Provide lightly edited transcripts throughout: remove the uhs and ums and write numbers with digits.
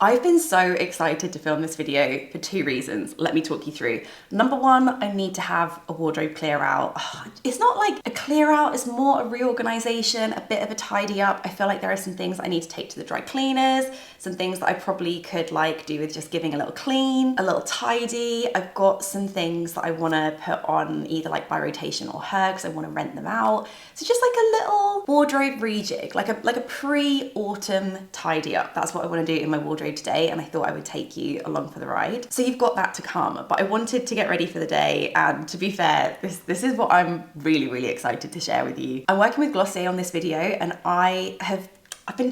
I've been so excited to film this video for two reasons. Let me talk you through. Number one, I need to have a wardrobe clear out. It's not like a clear out, it's more a reorganization, a bit of a tidy up. I feel like there are some things I need to take to the dry cleaners, some things that I probably could like do with just giving a little clean, a little tidy. I've got some things that I want to put on either like by rotation or her because I want to rent them out. So just like a little wardrobe rejig, like a pre-autumn tidy up. That's what I want to do in my wardrobe today, and I thought I would take you along for the ride. So you've got that to come, but I wanted to get ready for the day, and to be fair, this is what I'm really excited to share with you. I'm working with Glossier on this video, and I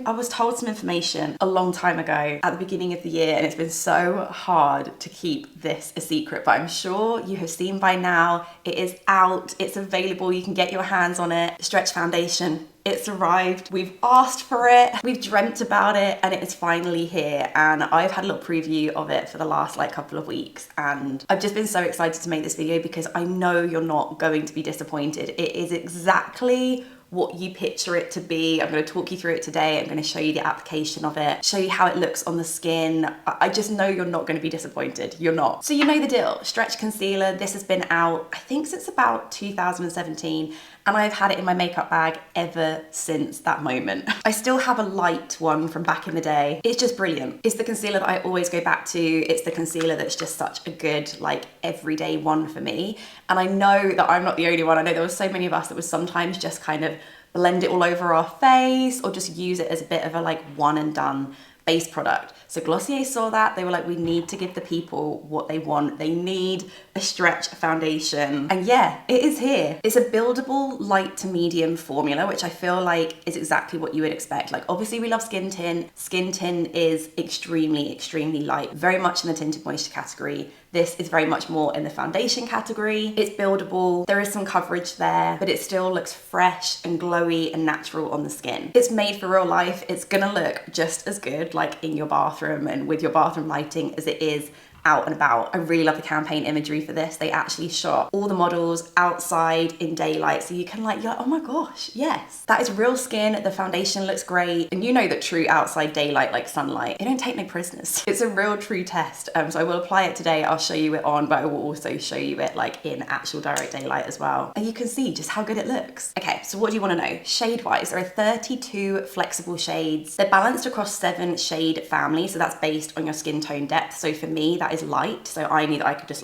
was told some information a long time ago at the beginning of the year, and it's been so hard to keep this a secret, but I'm sure you have seen by now. It is out, it's available, you can get your hands on it. Stretch foundation. It's arrived, we've asked for it, we've dreamt about it, and it is finally here. And I've had a little preview of it for the last couple of weeks, and I've just been so excited to make this video because I know you're not going to be disappointed. It is exactly what you picture it to be. I'm going to talk you through it today. I'm going to show you the application of it, show you how it looks on the skin. I just know you're not going to be disappointed. You're not. So you know the deal. Stretch concealer. This has been out, I think, since about 2017. And I've had it in my makeup bag ever since that moment. I still have a light one from back in the day. It's just brilliant. It's the concealer that I always go back to. It's the concealer that's just such a good, everyday one for me. And I know that I'm not the only one. I know there were so many of us that would sometimes just kind of blend it all over our face or just use it as a bit of a one and done base product. So Glossier saw that. They were like, we need to give the people what they want. They need a stretch foundation. And yeah, it is here. It's a buildable light to medium formula, which I feel like is exactly what you would expect. Obviously we love skin tint. Skin tint is extremely light, very much in the tinted moisture category. This is very much more in the foundation category. It's buildable, there is some coverage there, but it still looks fresh and glowy and natural on the skin. It's made for real life. It's gonna look just as good in your bathroom and with your bathroom lighting as it is out and about. I really love the campaign imagery for this. They actually shot all the models outside in daylight, so you can you're like, oh my gosh, yes, that is real skin. The foundation looks great, and you know that true outside daylight, like sunlight, they don't take no prisoners. It's a real true test. So I will apply it today. I'll show you it on, but I will also show you it in actual direct daylight as well, and you can see just how good it looks. Okay, so what do you want to know? Shade wise, there are 32 flexible shades. They're balanced across 7 shade families, so that's based on your skin tone depth. So for me, that is light, so I knew that I could just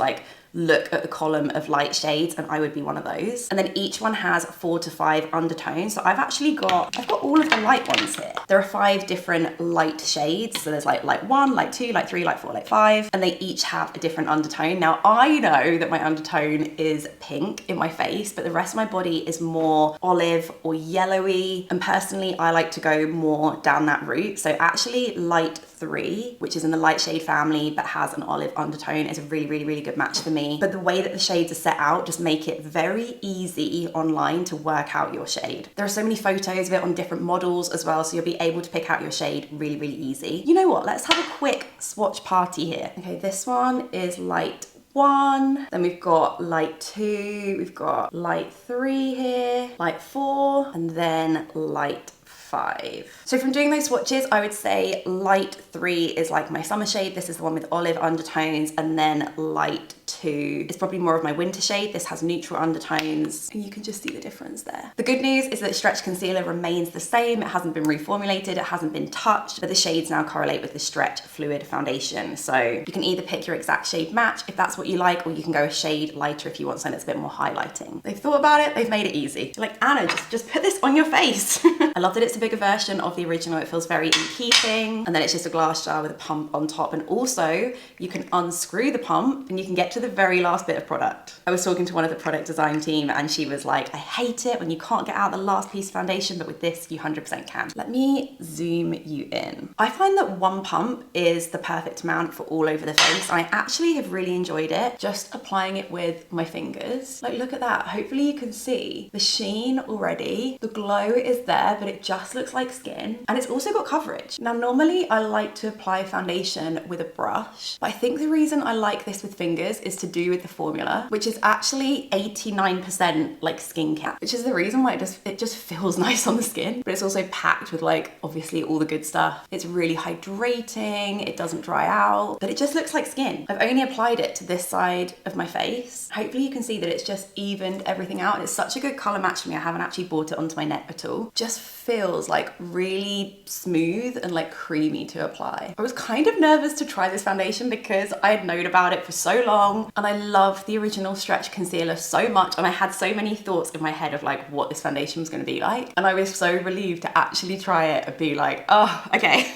look at the column of light shades and I would be one of those. And then each one has 4 to 5 undertones. So I've got all of the light ones here. There are 5 different light shades. So there's light 1, light 2, light 3, light 4, light 5, and they each have a different undertone. Now I know that my undertone is pink in my face, but the rest of my body is more olive or yellowy. And personally, I like to go more down that route. So actually light 3, which is in the light shade family but has an olive undertone, is a really good match for me. But the way that the shades are set out just make it very easy online to work out your shade. There are so many photos of it on different models as well, so you'll be able to pick out your shade really easy. You know what, let's have a quick swatch party here. Okay, this one is light 1, then we've got light 2, we've got light 3 here, light 4, and then light 5. So from doing those swatches, I would say light 3 is my summer shade. This is the one with olive undertones, and then light 2 is probably more of my winter shade. This has neutral undertones, and you can just see the difference there. The good news is that Stretch Concealer remains the same. It hasn't been reformulated, it hasn't been touched, but the shades now correlate with the Stretch Fluid Foundation. So you can either pick your exact shade match if that's what you like, or you can go a shade lighter if you want something that's a bit more highlighting. They've thought about it, they've made it easy. You're like, Anna, just put this on your face. I love that it's a bigger version of the original. It feels very in keeping, and then it's just a glass jar with a pump on top, and also you can unscrew the pump and you can get to the very last bit of product. I was talking to one of the product design team and she was like, I hate it when you can't get out the last piece of foundation, but with this you 100% can. Let me zoom you in. I find that one pump is the perfect amount for all over the face. I actually have really enjoyed it just applying it with my fingers. Look at that. Hopefully you can see the sheen already. The glow is there, but it just just looks like skin, and it's also got coverage. Now, normally I like to apply foundation with a brush, but I think the reason I like this with fingers is to do with the formula, which is actually 89% like skincare, which is the reason why it just feels nice on the skin, but it's also packed with like obviously all the good stuff. It's really hydrating, it doesn't dry out, but it just looks like skin. I've only applied it to this side of my face. Hopefully you can see that it's just evened everything out, and it's such a good color match for me. I haven't actually brought it onto my neck at all. Just feels like really smooth and like creamy to apply. I was kind of nervous to try this foundation because I had known about it for so long, and I love the original stretch concealer so much, and I had so many thoughts in my head of like what this foundation was going to be like, and I was so relieved to actually try it and be like, oh, okay.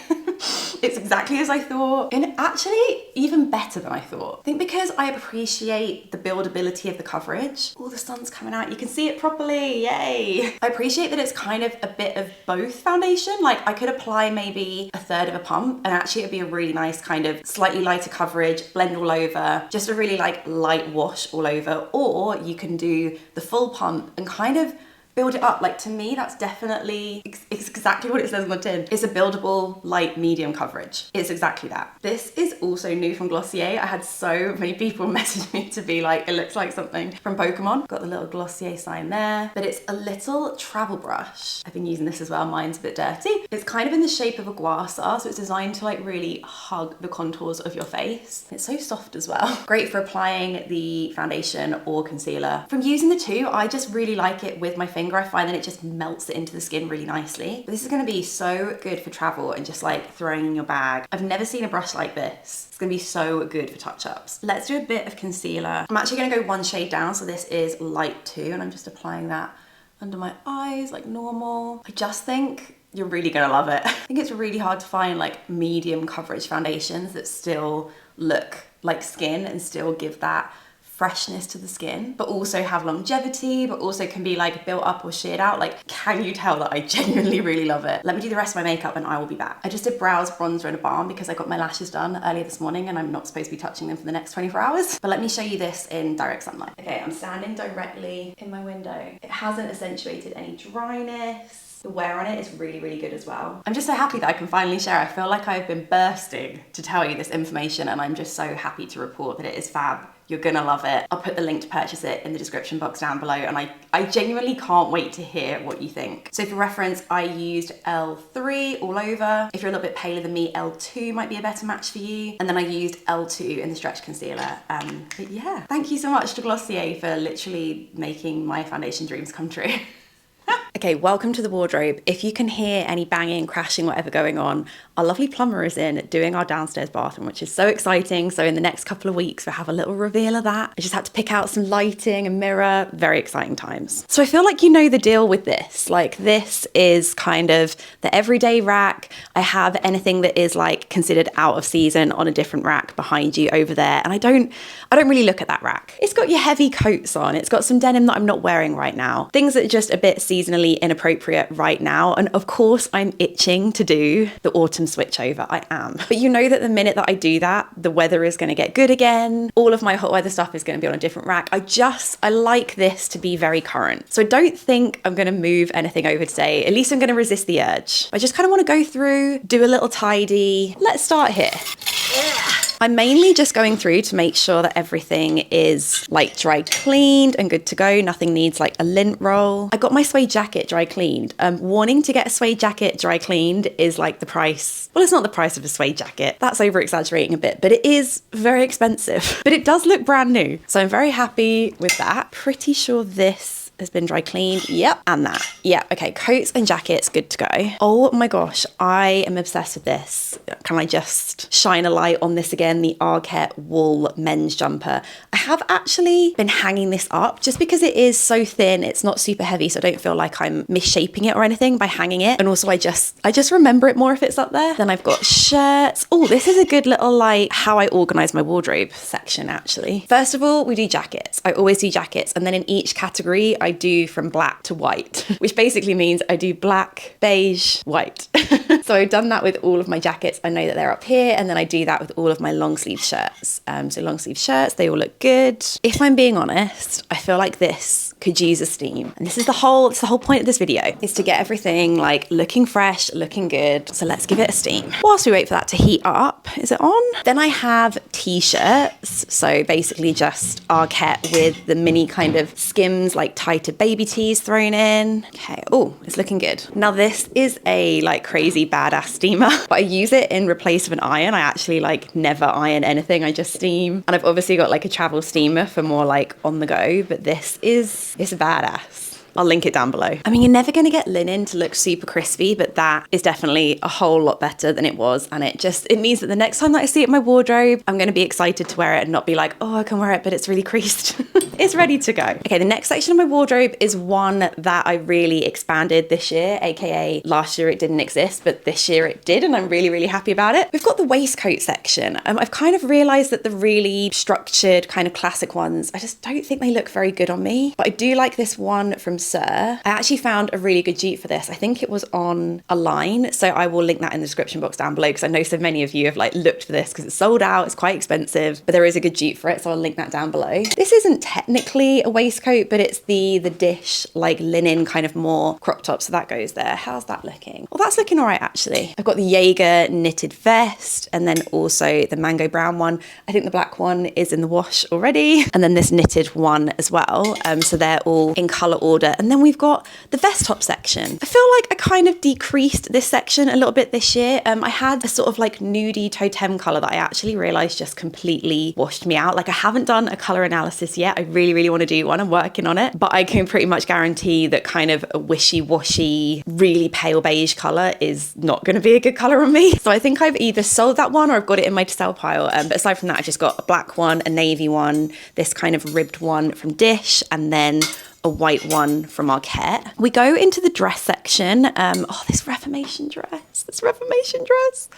It's exactly as I thought, and actually even better than I thought. I think because I appreciate the buildability of the coverage. Oh, the sun's coming out, you can see it properly, yay! I appreciate that it's kind of a bit of both foundation. Like I could apply maybe a third of a pump and actually it'd be a really nice kind of slightly lighter coverage, blend all over, just a really like light wash all over, or you can do the full pump and kind of build it up. Like to me, that's definitely it's exactly what it says on the tin. It's a buildable light medium coverage. It's exactly that. This is also new from Glossier. I had so many people message me to be like, it looks like something from Pokemon. Got the little Glossier sign there, but it's a little travel brush. I've been using this as well. Mine's a bit dirty. It's kind of in the shape of a gua star, so it's designed to like really hug the contours of your face. It's so soft as well. Great for applying the foundation or concealer. From using the two, I just really like it with my finger. I find that it just melts it into the skin really nicely. But this is going to be so good for travel and just like throwing in your bag. I've never seen a brush like this. It's going to be so good for touch-ups. Let's do a bit of concealer. I'm actually going to go one shade down, so this is light 2, and I'm just applying that under my eyes like normal. I just think you're really going to love it. I think it's really hard to find like medium coverage foundations that still look like skin and still give that freshness to the skin, but also have longevity, but also can be like built up or sheared out. Like, can you tell that I genuinely really love it? Let me do the rest of my makeup and I will be back. I just did brows, bronzer and a balm because I got my lashes done earlier this morning and I'm not supposed to be touching them for the next 24 hours. But let me show you this in direct sunlight. Okay, I'm standing directly in my window. It hasn't accentuated any dryness. The wear on it is really, really good as well. I'm just so happy that I can finally share. I feel like I've been bursting to tell you this information, and I'm just so happy to report that it is fab. You're gonna love it. I'll put the link to purchase it in the description box down below, and I genuinely can't wait to hear what you think. So for reference, I used L3 all over. If you're a little bit paler than me, L2 might be a better match for you. And then I used L2 in the stretch concealer. But yeah, thank you so much to Glossier for literally making my foundation dreams come true. Okay, welcome to the wardrobe. If you can hear any banging, crashing, whatever going on, our lovely plumber is in doing our downstairs bathroom, which is so exciting. So in the next couple of weeks, we'll have a little reveal of that. I just had to pick out some lighting and mirror. Very exciting times. So I feel like you know the deal with this. Like this is kind of the everyday rack. I have anything that is like considered out of season on a different rack behind you over there. And I don't really look at that rack. It's got your heavy coats on. It's got some denim that I'm not wearing right now. Things that are just a bit seasonally inappropriate right now. And of course I'm itching to do the autumn switch over. I am. But you know that the minute that I do that, the weather is going to get good again. All of my hot weather stuff is going to be on a different rack. I like this to be very current. So I don't think I'm going to move anything over today. At least I'm going to resist the urge. I just kind of want to go through, do a little tidy. Let's start here. I'm mainly just going through to make sure that everything is like dry cleaned and good to go. Nothing needs like a lint roll. I got my suede jacket dry cleaned. Wanting to get a suede jacket dry cleaned is like the price. Well, it's not the price of a suede jacket. That's over exaggerating a bit, but it is very expensive. But it does look brand new. So I'm very happy with that. Pretty sure this has been dry cleaned. Yep, and that. Yep, okay, coats and jackets, good to go. Oh my gosh, I am obsessed with this. Can I just shine a light on this again? The Arket wool men's jumper. I have actually been hanging this up just because it is so thin. It's not super heavy, so I don't feel like I'm misshaping it or anything by hanging it. And also I just remember it more if it's up there. Then I've got shirts. Oh, this is a good little like how I organize my wardrobe section actually. First of all, we do jackets. I always do jackets, and then in each category I do from black to white, which basically means I do black, beige, white. So I've done that with all of my jackets. I know that they're up here, and then I do that with all of my long sleeve shirts. So long sleeve shirts, they all look good. If I'm being honest, I feel like this could use a steam. And this is the whole point of this video, is to get everything like looking fresh, looking good. So let's give it a steam. Whilst we wait for that to heat up, is it on? Then I have t-shirts. So basically just Arquette with the mini kind of Skims, like tighter baby tees thrown in. Okay, oh, it's looking good. Now this is a like crazy badass steamer, but I use it in replace of an iron. I actually like never iron anything, I just steam. And I've obviously got like a travel steamer for more like on the go, but this is, it's badass. I'll link it down below. I mean, you're never gonna get linen to look super crispy, but that is definitely a whole lot better than it was. And it means that the next time that I see it in my wardrobe, I'm gonna be excited to wear it and not be like, oh, I can wear it, but it's really creased. It's ready to go. Okay, the next section of my wardrobe is one that I really expanded this year, AKA last year it didn't exist, but this year it did, and I'm really, really happy about it. We've got the waistcoat section. I've kind of realized that the really structured kind of classic ones, I just don't think they look very good on me, but I do like this one from Sir. I actually found a really good dupe for this. I think it was on a line, so I will link that in the description box down below because I know so many of you have like looked for this because it's sold out, it's quite expensive, but there is a good dupe for it, so I'll link that down below. This isn't technically a waistcoat, but it's the dish like linen kind of more crop top, so that goes there. How's that looking? Well, that's looking all right actually. I've got the Jaeger knitted vest and then also the mango brown one. I think the black one is in the wash already, and then this knitted one as well. So they're all in color order. And then we've got the vest top section. I feel like I kind of decreased this section a little bit this year. I had a sort of like nudie totem color that I actually realized just completely washed me out. Like I haven't done a color analysis yet. I really, really want to do one. I'm working on it, but I can pretty much guarantee that kind of a wishy-washy, really pale beige color is not going to be a good color on me. So I think I've either sold that one or I've got it in my to sell pile. But aside from that, I just got a black one, a navy one, this kind of ribbed one from Dish, and then a white one from Arquette. We go into the dress section. Oh, this Reformation dress.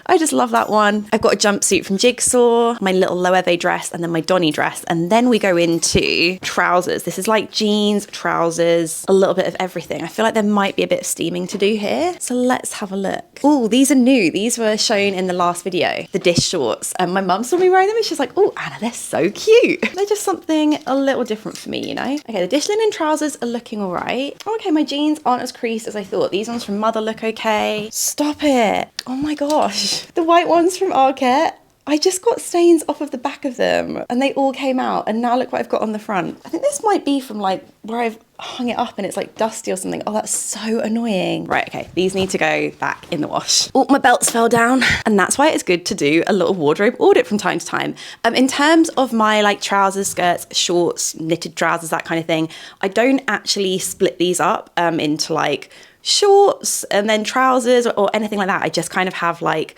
I just love that one. I've got a jumpsuit from Jigsaw, my little Loewe dress, and then my Donny dress. And then we go into trousers. This is like jeans, trousers, a little bit of everything. I feel like there might be a bit of steaming to do here. So let's have a look. Oh, these are new. These were shown in the last video, the Dish shorts. And my mum saw me wearing them and she's like, oh, Anna, they're so cute. They're just something a little different for me, you know? Okay, the Dish linen trousers are looking all right. Okay, my jeans aren't as creased as I thought. These ones from Mother look okay. Stop it. Oh my gosh. The white ones from Arquette, I just got stains off of the back of them and they all came out, and now look what I've got on the front. I think this might be from like where I've hung it up and it's like dusty or something. Oh, that's so annoying. Right, okay, these need to go back in the wash. Oh, my belts fell down, and that's why it's good to do a little wardrobe audit from time to time. In terms of my like trousers, skirts, shorts, knitted trousers, that kind of thing, I don't actually split these up into like shorts and then trousers or anything like that. I just kind of have like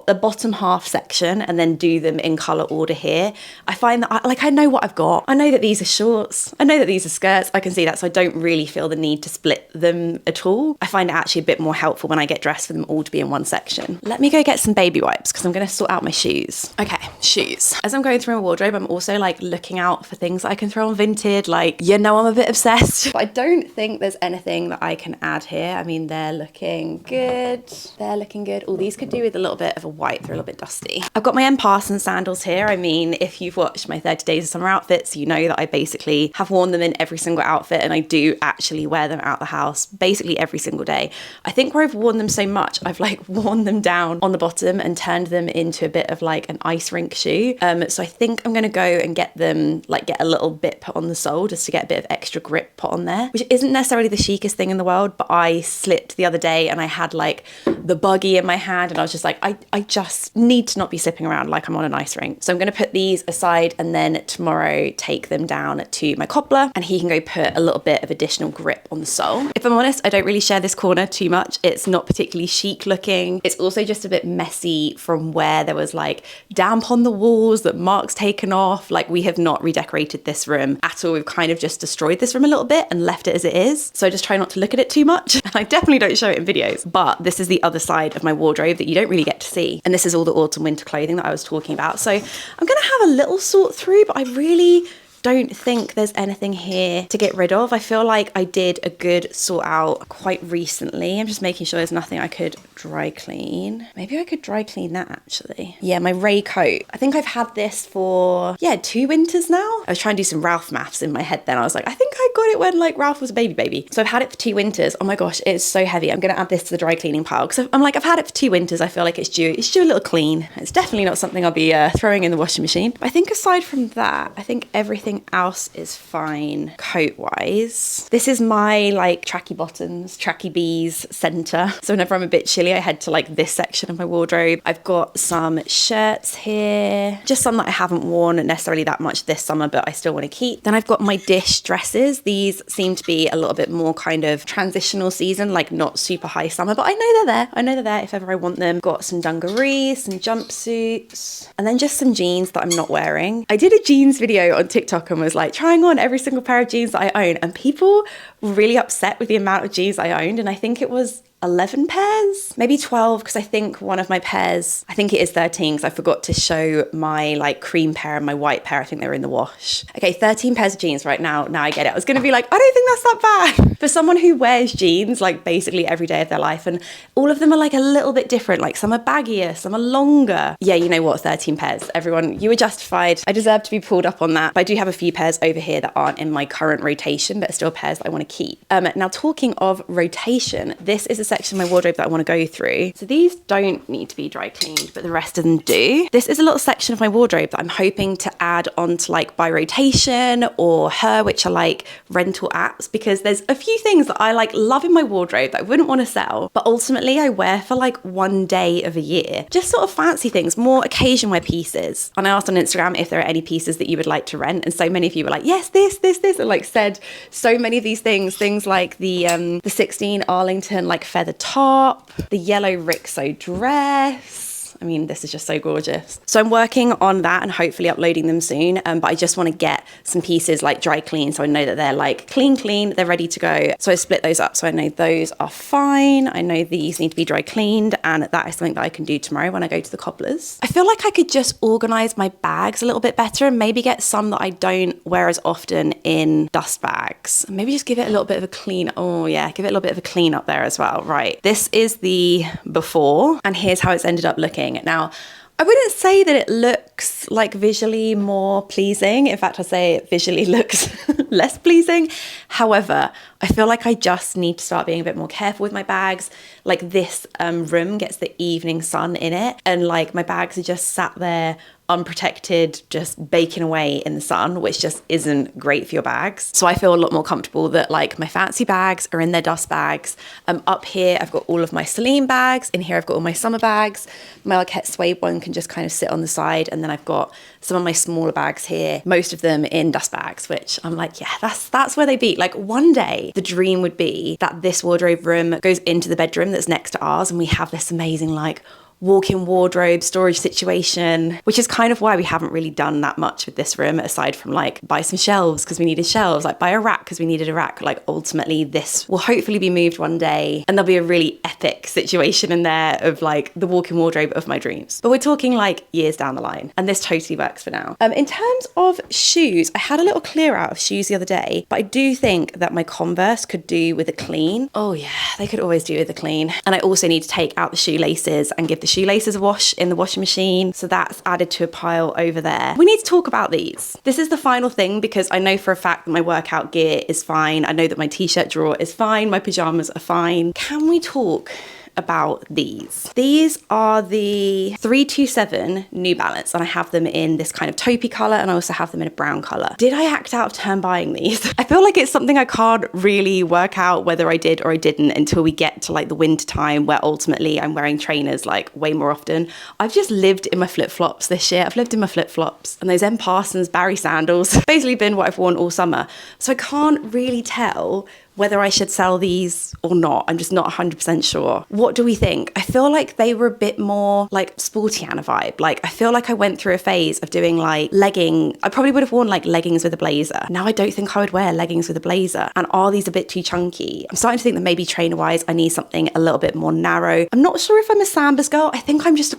the bottom half section and then do them in color order here. I find that I know what I've got. I know that these are shorts. I know that these are skirts. I can see that, so I don't really feel the need to split them at all. I find it actually a bit more helpful when I get dressed for them all to be in one section. Let me go get some baby wipes because I'm going to sort out my shoes. Okay, shoes. As I'm going through my wardrobe, I'm also like looking out for things that I can throw on Vinted. Like, you know, I'm a bit obsessed. But I don't think there's anything that I can add here. I mean, they're looking good. They're looking good. Oh, these could do with a little bit of a white. They're a little bit dusty. I've got my M. Parsons sandals here. I mean, if you've watched my 30 Days of Summer outfits, you know that I basically have worn them in every single outfit, and I do actually wear them out the house basically every single day. I think where I've worn them so much, I've like worn them down on the bottom and turned them into a bit of like an ice rink shoe. So I think I'm gonna go and get them, like get a little bit put on the sole just to get a bit of extra grip put on there, which isn't necessarily the chicest thing in the world, but I slipped the other day and I had like the buggy in my hand and I was just like, I just need to not be slipping around like I'm on an ice rink. So I'm going to put these aside and then tomorrow take them down to my cobbler and he can go put a little bit of additional grip on the sole. If I'm honest, I don't really share this corner too much. It's not particularly chic looking. It's also just a bit messy from where there was like damp on the walls that Mark's taken off. Like, we have not redecorated this room at all. We've kind of just destroyed this room a little bit and left it as it is. So I just try not to look at it too much. I definitely don't show it in videos, but this is the other side of my wardrobe that you don't really get to see. And this is all the autumn winter clothing that I was talking about. So I'm going to have a little sort through, but I really don't think there's anything here to get rid of. I feel like I did a good sort out quite recently. I'm just making sure there's nothing I could dry clean. Maybe I could dry clean that actually. Yeah, my Ray coat. I think I've had this for, yeah, 2 winters now. I was trying to do some Ralph maths in my head then. I was like, I think I got it when like Ralph was a baby. So I've had it for 2 winters. Oh my gosh, it's so heavy. I'm gonna add this to the dry cleaning pile because I'm like, I've had it for 2 winters. I feel like it's due a little clean. It's definitely not something I'll be throwing in the washing machine. But I think aside from that, I think everything else is fine coat wise. This is my like tracky bottoms, tracky bees center. So whenever I'm a bit chilly, I head to like this section of my wardrobe. I've got some shirts here, just some that I haven't worn necessarily that much this summer, but I still want to keep. Then I've got my dish dresses. These seem to be a little bit more kind of transitional season, like not super high summer, but I know they're there. I know they're there if ever I want them. Got some dungarees, some jumpsuits, and then just some jeans that I'm not wearing. I did a jeans video on TikTok and was like trying on every single pair of jeans that I own, and people were really upset with the amount of jeans I owned, and I think it was 11 pairs, maybe 12, because I think one of my pairs, I think it is 13 because I forgot to show my like cream pair and my white pair. I think they were in the wash. Okay, 13 pairs of jeans right now. Now I get it. I was going to be like, I don't think that's that bad. For someone who wears jeans like basically every day of their life, and all of them are like a little bit different. Like some are baggier, some are longer. Yeah, you know what, 13 pairs. Everyone, you were justified. I deserve to be pulled up on that. But I do have a few pairs over here that aren't in my current rotation, but are still pairs that I want to keep. Now talking of rotation, this is a section of my wardrobe that I want to go through. So these don't need to be dry cleaned, but the rest of them do. This is a little section of my wardrobe that I'm hoping to add on to like By Rotation or Her, which are like rental apps, because there's a few things that I like love in my wardrobe that I wouldn't want to sell, but ultimately I wear for like 1 day of a year. Just sort of fancy things, more occasion wear pieces. And I asked on Instagram if there are any pieces that you would like to rent, and so many of you were like, yes, this, and like said so many of these things like the 16 Arlington like feather top, the yellow Rixo dress. I mean, this is just so gorgeous. So I'm working on that and hopefully uploading them soon. But I just want to get some pieces like dry clean, so I know that they're like clean, they're ready to go. So I split those up so I know those are fine. I know these need to be dry cleaned, and that is something that I can do tomorrow when I go to the cobblers. I feel like I could just organize my bags a little bit better and maybe get some that I don't wear as often in dust bags. Maybe just give it a little bit of a clean. Oh yeah, give it a little bit of a clean up there as well. Right. This is the before, and here's how it's ended up looking. Now, I wouldn't say that it looks like visually more pleasing. In fact, I'd say it visually looks less pleasing. However, I feel like I just need to start being a bit more careful with my bags. Like this room gets the evening sun in it, and like my bags are just sat there unprotected, just baking away in the sun, which just isn't great for your bags. So I feel a lot more comfortable that like my fancy bags are in their dust bags. Up here, I've got all of my Celine bags. In here, I've got all my summer bags. My Arquette suede one can just kind of sit on the side. And then I've got some of my smaller bags here, most of them in dust bags, which I'm like, yeah, that's where they be. Like one day, the dream would be that this wardrobe room goes into the bedroom that's next to ours, and we have this amazing like walk-in wardrobe storage situation, which is kind of why we haven't really done that much with this room, aside from like buy some shelves because we needed shelves, like buy a rack because we needed a rack. Like ultimately this will hopefully be moved one day, and there'll be a really epic situation in there of like the walk-in wardrobe of my dreams. But we're talking like years down the line, and this totally works for now. In terms of shoes, I had a little clear out of shoes the other day, but I do think that my Converse could do with a clean. Oh yeah, they could always do with a clean. And I also need to take out the shoelaces and give the shoelaces a wash in the washing machine. So that's added to a pile over there. We need to talk about these. This is the final thing, because I know for a fact that my workout gear is fine. I know that my t-shirt drawer is fine. My pajamas are fine. Can we talk about these? These are the 327 New Balance, and I have them in this kind of taupey color, and I also have them in a brown color. Did I act out of turn buying these? I feel like it's something I can't really work out whether I did or I didn't until we get to like the winter time, where ultimately I'm wearing trainers like way more often. I've just lived in my flip-flops this year. I've lived in my flip-flops and those M. Parsons Barry sandals. Basically been what I've worn all summer. So I can't really tell whether I should sell these or not. I'm just not 100% sure. What do we think? I feel like they were a bit more like sportiana vibe. Like I feel like I went through a phase of doing like legging. I probably would have worn like leggings with a blazer. Now I don't think I would wear leggings with a blazer. And are these a bit too chunky? I'm starting to think that maybe trainer wise, I need something a little bit more narrow. I'm not sure if I'm a Sambas girl. I think I'm just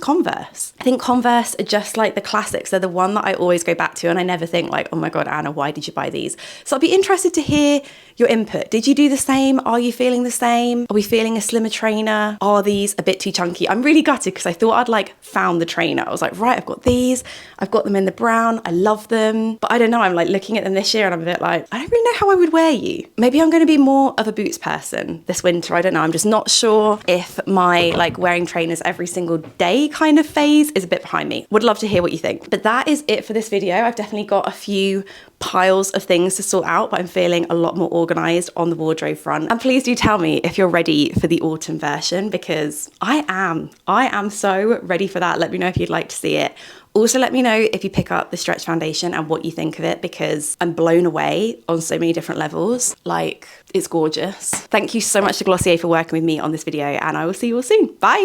Converse. I think Converse are just like the classics. They're the one that I always go back to, and I never think like, oh my God, Anna, why did you buy these? So I'll be interested to hear your input. Did you do the same? Are you feeling the same? Are we feeling a slimmer trainer? Are these a bit too chunky? I'm really gutted because I thought I'd like found the trainer. I was like, right, I've got these. I've got them in the brown. I love them. But I don't know. I'm like looking at them this year and I'm a bit like, I don't really know how I would wear you. Maybe I'm going to be more of a boots person this winter. I don't know. I'm just not sure if my like wearing trainers every single day kind of phase is a bit behind me. Would love to hear what you think. But that is it for this video. I've definitely got a few piles of things to sort out, but I'm feeling a lot more organized on the wardrobe front. And please do tell me if you're ready for the autumn version, because I am so ready for that. Let me know if you'd like to see it. Also, let me know if you pick up the stretch foundation and what you think of it, because I'm blown away on so many different levels. Like, it's gorgeous. Thank you so much to Glossier for working with me on this video, and I will see you all soon. Bye.